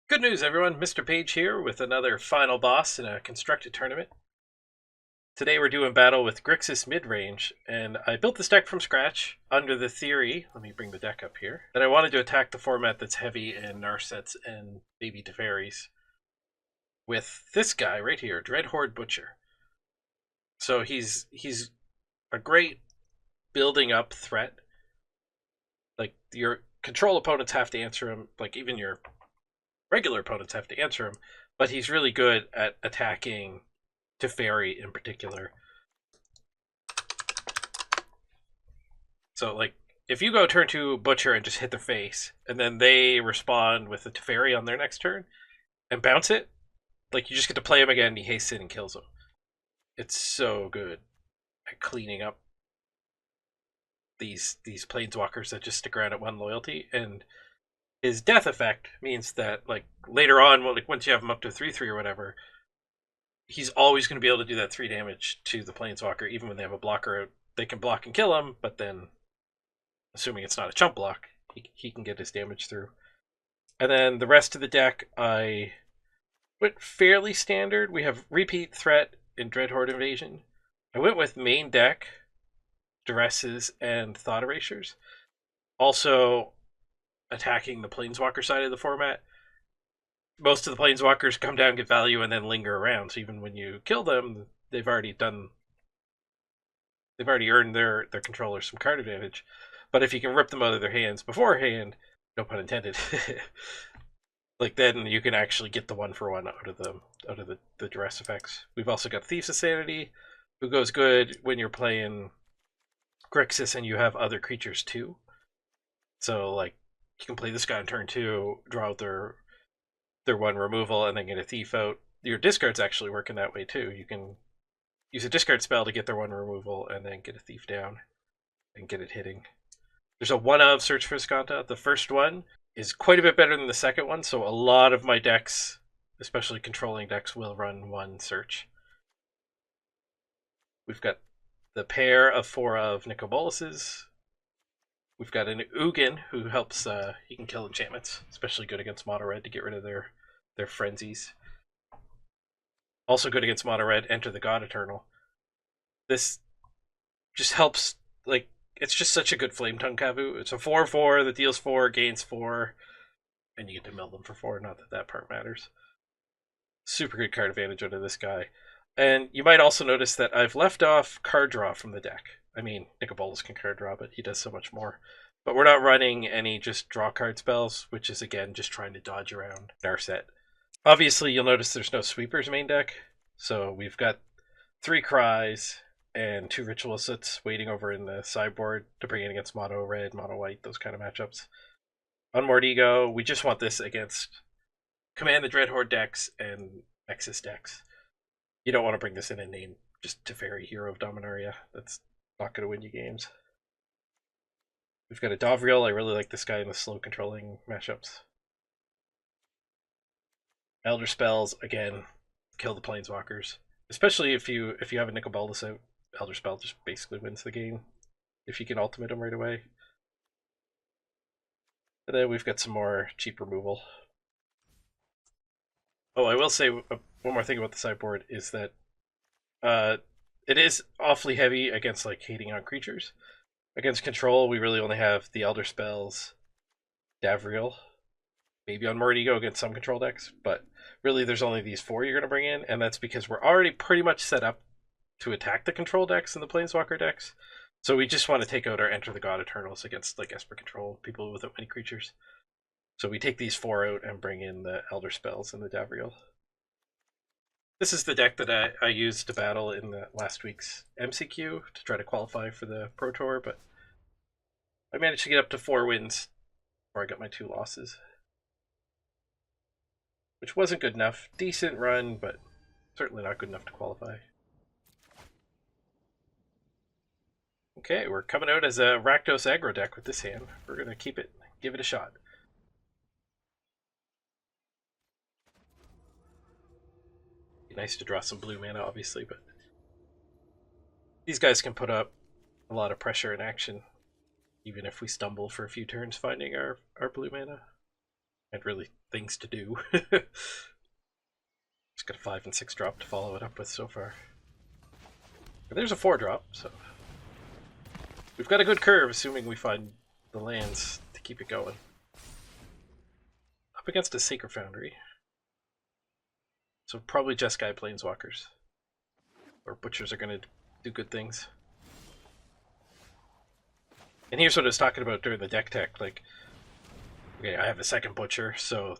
Good news, everyone. Mr. Page here with another final boss in a constructed tournament. Today we're doing battle with Grixis Midrange, and I built this deck from scratch under the theory, let me bring the deck up here, that I wanted to attack the format that's heavy in Narsets and maybe Teferis with this guy right here, Dreadhorde Butcher. So he's a great building up threat. Like, your control opponents have to answer him, like even your regular opponents have to answer him, but he's really good at attacking Teferi in particular. So, like, if you go turn 2 Butcher and just hit their face, and then they respond with a Teferi on their next turn, and bounce it, like, you just get to play him again, and he hastes in and kills him. It's so good at cleaning up these planeswalkers that just stick around at 1 loyalty, and his death effect means that, like, later on, like, once you have him up to 3/3 or whatever, he's always going to be able to do that 3 damage to the planeswalker, even when they have a blocker out. They can block and kill him, but then, assuming it's not a chump block, he can get his damage through. And then the rest of the deck, I went fairly standard. We have repeat threat in Dreadhorde Invasion. I went with main deck, Duresses, and Thought Erasures. Also, attacking the planeswalker side of the format. Most of the planeswalkers come down, get value, and then linger around. So even when you kill them, they've already earned their controllers some card advantage. But if you can rip them out of their hands beforehand, no pun intended, like, then you can actually get the 1-for-1 out of the duress effects. We've also got Thief of Sanity, who goes good when you're playing Grixis and you have other creatures too. So, like, you can play this guy on turn 2, draw out their 1 removal, and then get a thief out. Your discard's actually working that way too. You can use a discard spell to get their 1 removal, and then get a thief down and get it hitting. There's a 1 of Search for Azcanta. The first one is quite a bit better than the second one, so a lot of my decks, especially controlling decks, will run 1 search. We've got the pair of 4 of Nicol Bolases. We've got an Ugin who helps, he can kill enchantments, especially good against mono red to get rid of their frenzies. Also good against mono red, Enter the God Eternal. This just helps, like, it's just such a good Flame Tongue Kavu. It's a 4/4 that deals 4, gains 4, and you get to mill them for 4, not that part matters. Super good card advantage out of this guy. And you might also notice that I've left off card draw from the deck. I mean, Nicol Bolas can card draw, but he does so much more. But we're not running any just draw card spells, which is, again, just trying to dodge around Narset. Obviously, you'll notice there's no sweepers main deck. So we've got 3 Cries and 2 Ritual of Soots waiting over in the sideboard to bring in against mono red, mono white, those kind of matchups. Unmoored Ego, we just want this against Command the Dreadhorde decks and Nexus decks. You don't want to bring this in and name just Teferi, Hero of Dominaria. That's not going to win you games. We've got a Davriel. I really like this guy in the slow controlling matchups. Elderspells, again, kill the planeswalkers. Especially if you have a Nicol Bolas out, Elderspell just basically wins the game if you can ultimate him right away. And then we've got some more cheap removal. Oh, I will say one more thing about the sideboard is that it is awfully heavy against, like, hating on creatures. Against control, we really only have the Elderspells, Davriel, maybe Unmoored Ego against some control decks, but really there's only these 4 you're going to bring in, and that's because we're already pretty much set up to attack the control decks and the Planeswalker decks. So we just want to take out our Enter the God Eternals against, like, Esper Control, people without many creatures. So we take these 4 out and bring in the Elderspells and the Davriel. This is the deck that I used to battle in the last week's MCQ to try to qualify for the Pro Tour, but I managed to get up to 4 wins before I got my 2 losses, which wasn't good enough. Decent run, but certainly not good enough to qualify. Okay, we're coming out as a Rakdos aggro deck with this hand. We're going to keep it, give it a shot. Be nice to draw some blue mana, obviously, but these guys can put up a lot of pressure in action, even if we stumble for a few turns finding our blue mana. And really, things to do. Just got a 5 and 6 drop to follow it up with so far. But there's a 4 drop, so we've got a good curve, assuming we find the lands to keep it going. Up against a Sacred Foundry. So probably Jeskai planeswalkers. Or Butchers are going to do good things. And here's what I was talking about during the deck tech. Like, okay, I have a second Butcher, so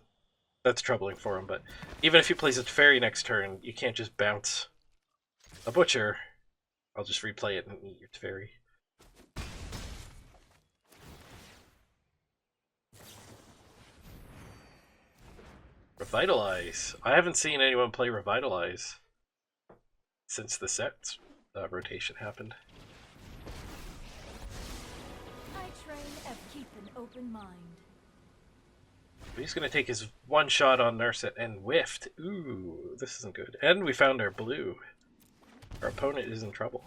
that's troubling for him. But even if he plays a Teferi next turn, you can't just bounce a Butcher. I'll just replay it and eat your Teferi. Revitalize. I haven't seen anyone play Revitalize since the set rotation happened. I train and keep an open mind. He's going to take his one shot on Narset and whiffed. Ooh, this isn't good. And we found our blue. Our opponent is in trouble.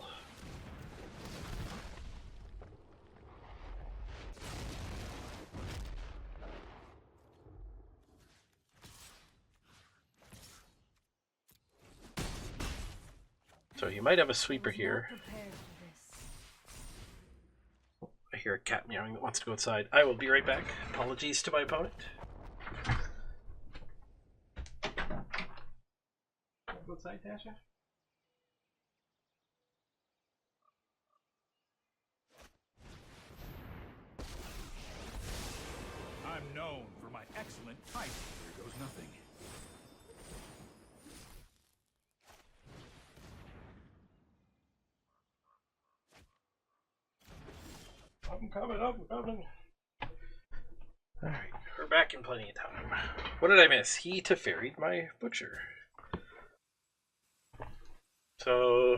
So you might have a sweeper here. I hear a cat meowing that wants to go outside. I will be right back. Apologies to my opponent. Go outside, Tasha? I'm known for my excellent fight. There goes nothing. I'm coming. Alright, we're back in plenty of time. What did I miss? He Teferi'd my Butcher. So,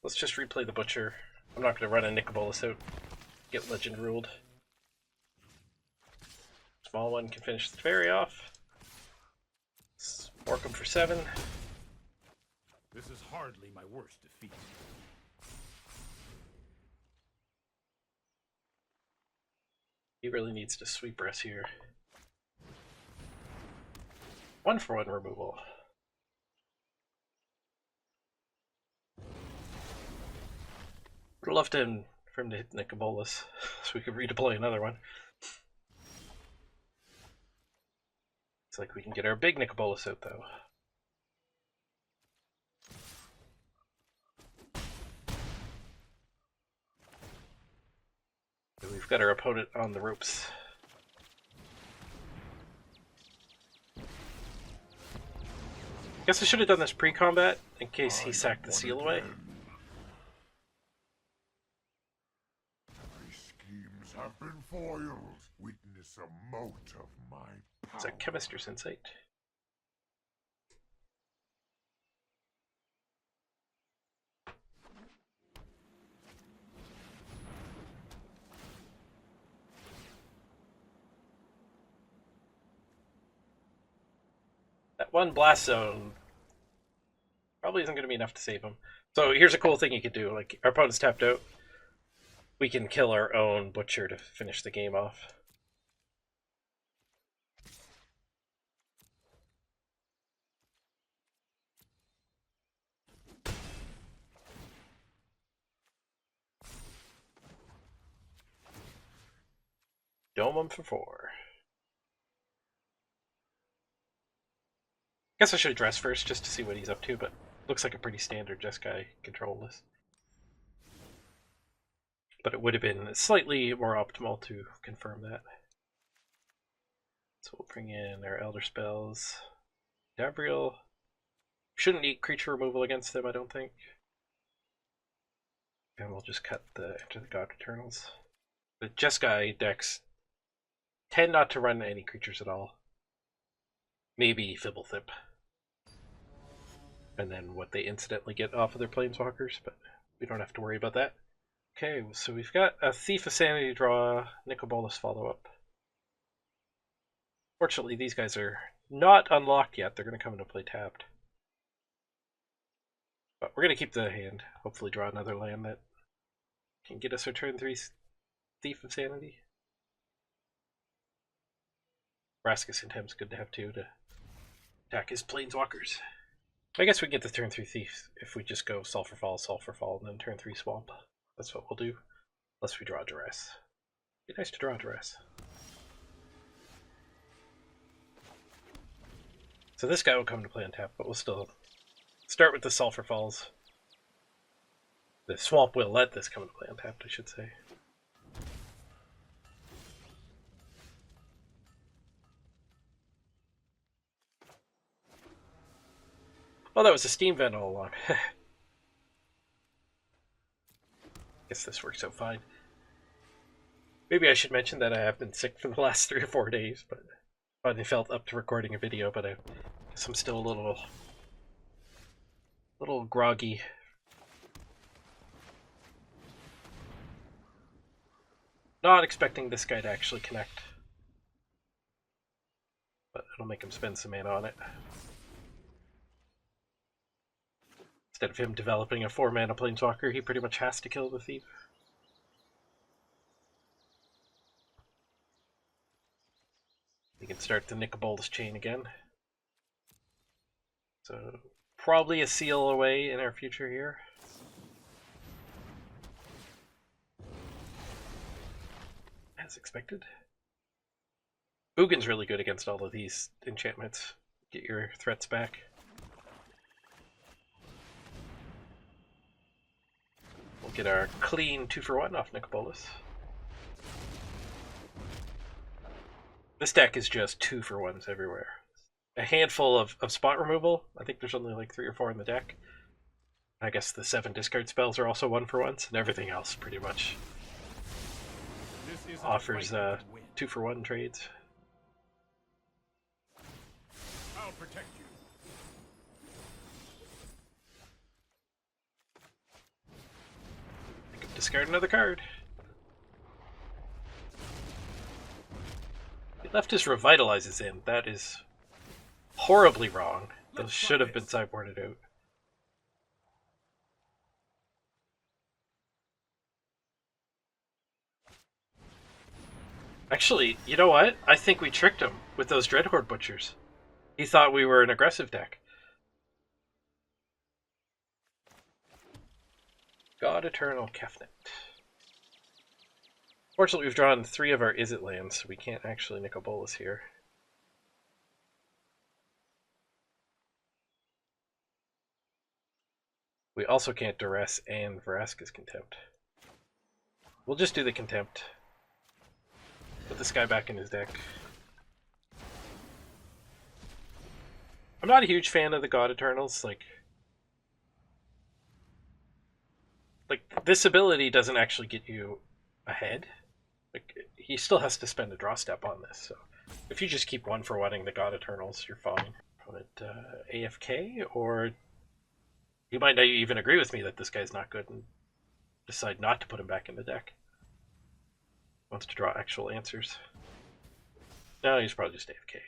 let's just replay the Butcher. I'm not going to run a Nicol out. Get Legend ruled. Small one can finish the Teferi off. Work him for 7. This is hardly my worst defeat. He really needs to sweeper us here. 1-for-1 removal. Would love for him to hit Nicol so we could redeploy another one. It's like we can get our big Nicol out though. We've got our opponent on the ropes. Guess I should have done this pre-combat in case he sacked the seal away. My schemes have been foiled. Witness a mote of my power. It's a Chemister's Insight. That one blast zone probably isn't going to be enough to save him. So here's a cool thing you could do. Like, our opponent's tapped out. We can kill our own Butcher to finish the game off. Dome him for 4. Guess I should address first just to see what he's up to, but looks like a pretty standard Jeskai control list. But it would have been slightly more optimal to confirm that. So we'll bring in our Elderspells. Davriel. Shouldn't need creature removal against them, I don't think. And we'll just cut the Enter the God Eternals. The Jeskai decks tend not to run any creatures at all. Maybe Fibblethip. And then what they incidentally get off of their planeswalkers, but we don't have to worry about that. Okay, so we've got a Thief of Sanity draw, Nicol follow-up. Fortunately, these guys are not unlocked yet. They're going to come into play tapped. But we're going to keep the hand. Hopefully draw another land that can get us our turn 3 Thief of Sanity. Vraska's Contempt's good to have too to attack his planeswalkers. I guess we get the turn 3 Thief if we just go Sulfur Falls, and then turn 3 Swamp. That's what we'll do. Unless we draw Duress. Be nice to draw Duress. So this guy will come to play on tap, but we'll still start with the Sulfur Falls. The Swamp will let this come to play on tap, I should say. Oh, that was a steam vent all along. Guess this works out fine. Maybe I should mention that I have been sick for the last 3 or 4 days, but I finally felt up to recording a video, but I guess I'm still a little groggy. Not expecting this guy to actually connect, but it'll make him spend some mana on it. Instead of him developing a 4-mana planeswalker, he pretty much has to kill the Thief. We can start the Nicol chain again. So, probably a seal away in our future here. As expected. Ugin's really good against all of these enchantments. Get your threats back. We'll get our clean 2-for-1 off Bolas. This deck is just 2-for-1s everywhere. A handful of spot removal. I think there's only like 3 or 4 in the deck. I guess the 7 discard spells are also 1-for-1s, and everything else pretty much offers 2-for-1 trades. I'll protect you. I could discard another card. He left his Revitalizes in. That is horribly wrong. Those should have been sideboarded out. Actually, you know what? I think we tricked him with those Dreadhorde Butchers. He thought we were an aggressive deck. God Eternal Kefnet. Fortunately, we've drawn 3 of our Izzet lands, so we can't actually Nicol Bolas here. We also can't Duress and Vraska's Contempt. We'll just do the Contempt. Put this guy back in his deck. I'm not a huge fan of the God Eternals. Like this ability doesn't actually get you ahead. Like, he still has to spend a draw step on this. So if you just keep 1-for-1ing the God Eternals, you're fine. Opponent AFK, or you might not even agree with me that this guy's not good and decide not to put him back in the deck. Wants to draw actual answers. No, he's probably just AFK.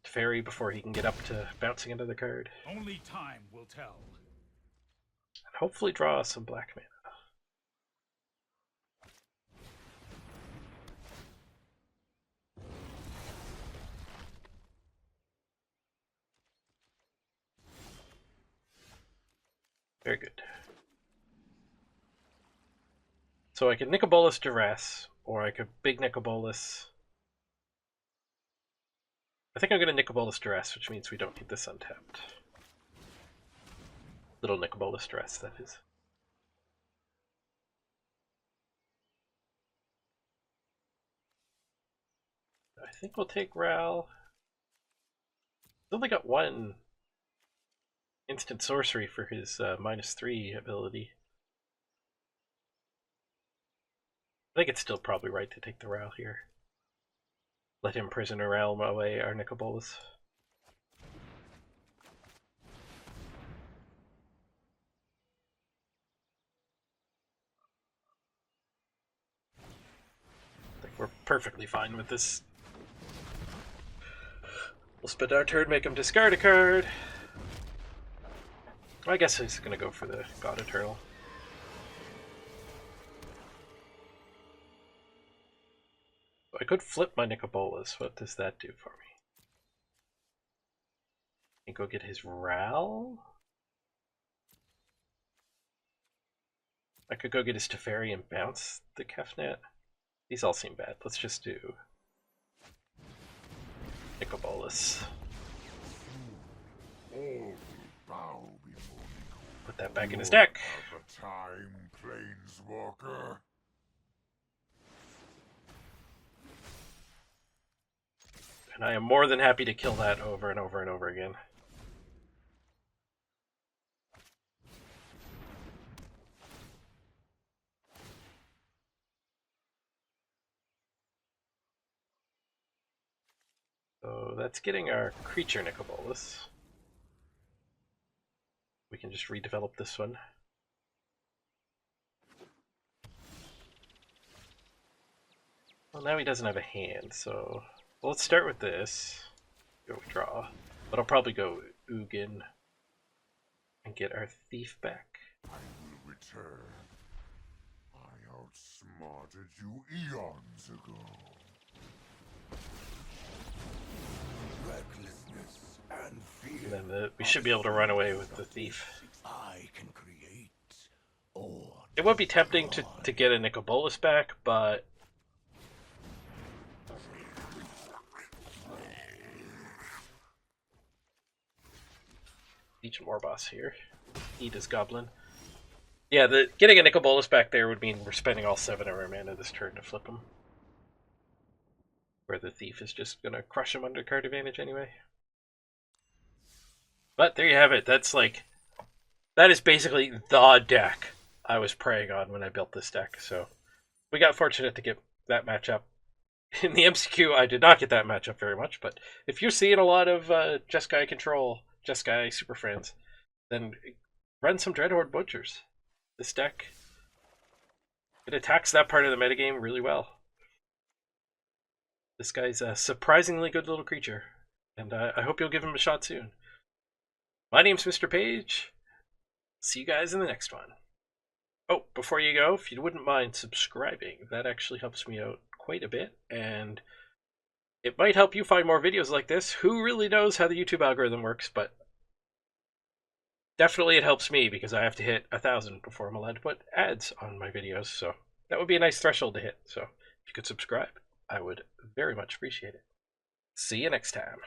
Fairy before he can get up to bouncing another card. Only time will tell. And hopefully draw some black mana. Very good. So I could Nicol Bolas Duress, or I could big Nicol Bolas. I think I'm going to Nicol Bolas Duress, which means we don't need this untapped. Little Nicol Bolas Duress, that is. I think we'll take Ral. He's only got 1 instant sorcery for his -3 ability. I think it's still probably right to take the Ral here. Let him prisoner realm away our Nicol Bolas. I think we're perfectly fine with this. We'll spend our turn, make him discard a card. I guess he's going to go for the God Eternal. I could flip my Bolas. What does that do for me? And go get his Ral. I could go get his Teferi and bounce the Kefnet. These all seem bad. Let's just do Bolas. All bow before Nicol. Put that back in his deck. Of the time, planeswalker. And I am more than happy to kill that over and over and over again. So that's getting our creature Bolas. We can just redevelop this one. Well, now he doesn't have a hand, so well, let's start with this. Go draw. But I'll probably go Ugin and get our thief back. I will return. I outsmarted you eons ago. Recklessness and fear. And then we should be able to run away with the thief. I can create or It would be tempting to get a Bolas back, but Legion Warboss here. Eat his goblin. Yeah, getting a Bolas back there would mean we're spending all 7 of our mana this turn to flip him. Where the thief is just gonna crush him under card advantage anyway. But there you have it. That is basically the deck I was preying on when I built this deck. So we got fortunate to get that matchup. In the MCQ, I did not get that matchup very much, but if you're seeing a lot of Jeskai control, Jeskai Super Friends, then run some Dreadhorde Butchers. This deck, it attacks that part of the metagame really well. This guy's a surprisingly good little creature, and I hope you'll give him a shot soon. My name's Mr. Page. See you guys in the next one. Oh, before you go, if you wouldn't mind subscribing, that actually helps me out quite a bit, and it might help you find more videos like this. Who really knows how the YouTube algorithm works, but definitely it helps me because I have to hit 1,000 before I'm allowed to put ads on my videos, so that would be a nice threshold to hit. So if you could subscribe, I would very much appreciate it. See you next time.